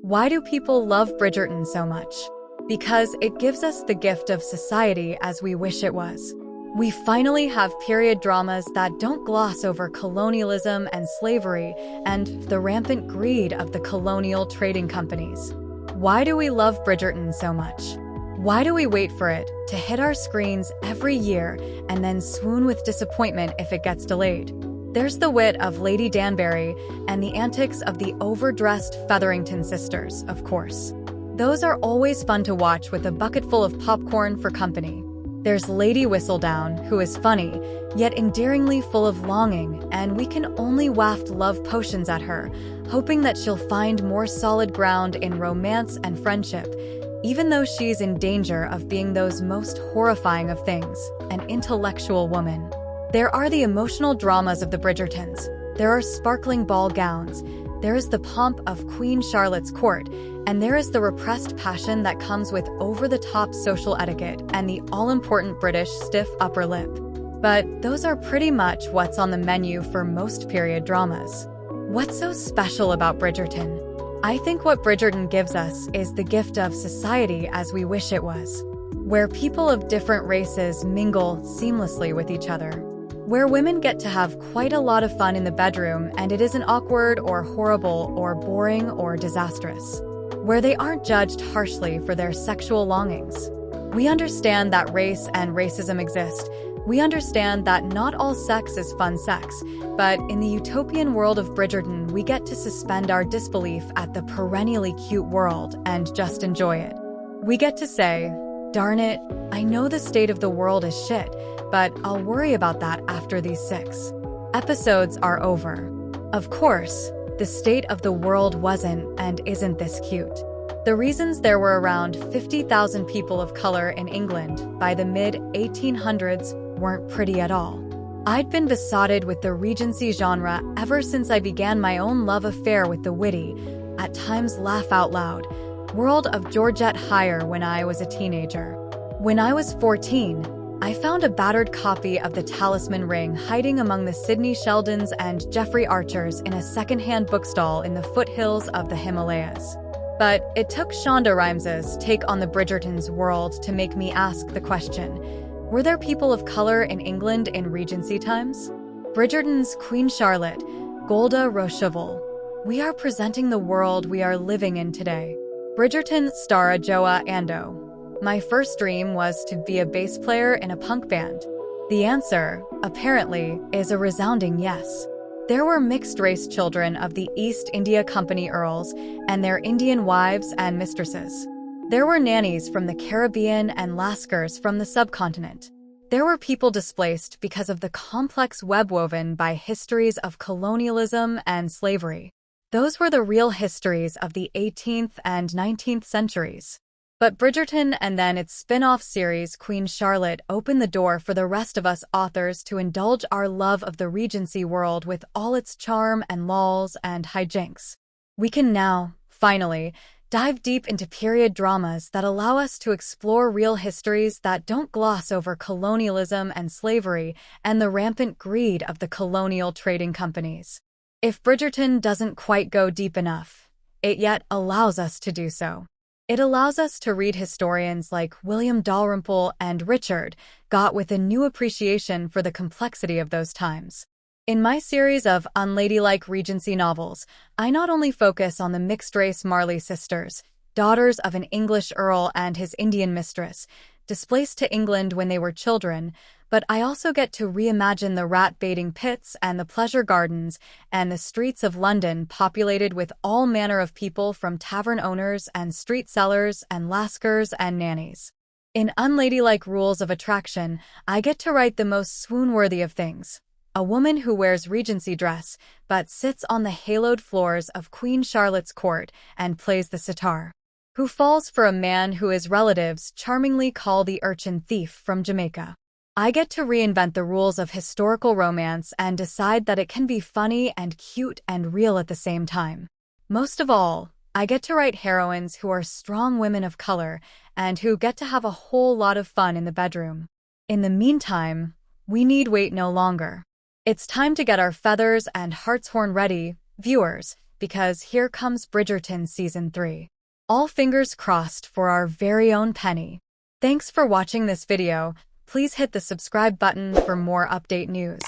Why do people love Bridgerton so much? Because it gives us the gift of society as we wish it was. We finally have period dramas that don't gloss over colonialism and slavery and the rampant greed of the colonial trading companies. Why do we love Bridgerton so much? Why do we wait for it to hit our screens every year and then swoon with disappointment if it gets delayed? There's the wit of Lady Danbury and the antics of the overdressed Featherington sisters, of course. Those are always fun to watch with a bucket full of popcorn for company. There's Lady Whistledown, who is funny, yet endearingly full of longing, and we can only waft love potions at her, hoping that she'll find more solid ground in romance and friendship, even though she's in danger of being those most horrifying of things, an intellectual woman. There are the emotional dramas of the Bridgertons. There are sparkling ball gowns. There is the pomp of Queen Charlotte's court, and there is the repressed passion that comes with over-the-top social etiquette and the all-important British stiff upper lip. But those are pretty much what's on the menu for most period dramas. What's so special about Bridgerton? I think what Bridgerton gives us is the gift of society as we wish it was, where people of different races mingle seamlessly with each other, where women get to have quite a lot of fun in the bedroom and it isn't awkward or horrible or boring or disastrous, where they aren't judged harshly for their sexual longings. We understand that race and racism exist. We understand that not all sex is fun sex, but in the utopian world of Bridgerton, we get to suspend our disbelief at the perennially cute world and just enjoy it. We get to say, darn it, I know the state of the world is shit, but I'll worry about that after these 6 episodes are over. Of course, the state of the world wasn't and isn't this cute. The reasons there were around 50,000 people of color in England by the mid-1800s weren't pretty at all. I'd been besotted with the Regency genre ever since I began my own love affair with the witty, at times laugh out loud, world of Georgette Heyer when I was a teenager. When I was 14, I found a battered copy of The Talisman Ring hiding among the Sidney Sheldons and Jeffrey Archers in a second-hand bookstall in the foothills of the Himalayas. But it took Shonda Rhimes' take on the Bridgerton's world to make me ask the question, were there people of color in England in Regency times? Bridgerton's Queen Charlotte, Golda Rocheville. We are presenting the world we are living in today. Bridgerton star Joa Ando. My first dream was to be a bass player in a punk band. The answer, apparently, is a resounding yes. There were mixed-race children of the East India Company earls and their Indian wives and mistresses. There were nannies from the Caribbean and lascars from the subcontinent. There were people displaced because of the complex web woven by histories of colonialism and slavery. Those were the real histories of the 18th and 19th centuries. But Bridgerton and then its spin-off series Queen Charlotte opened the door for the rest of us authors to indulge our love of the Regency world with all its charm and lulls and hijinks. We can now, finally, dive deep into period dramas that allow us to explore real histories that don't gloss over colonialism and slavery and the rampant greed of the colonial trading companies. If Bridgerton doesn't quite go deep enough, it yet allows us to do so. It allows us to read historians like William Dalrymple and Richard Gott with a new appreciation for the complexity of those times. In my series of unladylike Regency novels, I not only focus on the mixed-race Marley sisters, daughters of an English earl and his Indian mistress, displaced to England when they were children, but I also get to reimagine the rat-baiting pits and the pleasure gardens and the streets of London populated with all manner of people from tavern owners and street sellers and lascars and nannies. In Unladylike Rules of Attraction, I get to write the most swoon-worthy of things. A woman who wears Regency dress but sits on the haloed floors of Queen Charlotte's court and plays the sitar. Who falls for a man who his relatives charmingly call the urchin thief from Jamaica. I get to reinvent the rules of historical romance and decide that it can be funny and cute and real at the same time. Most of all, I get to write heroines who are strong women of color and who get to have a whole lot of fun in the bedroom. In the meantime, we need wait no longer. It's time to get our feathers and hartshorn ready, viewers, because here comes Bridgerton Season 3. All fingers crossed for our very own Penny. Thanks for watching this video. Please hit the subscribe button for more update news.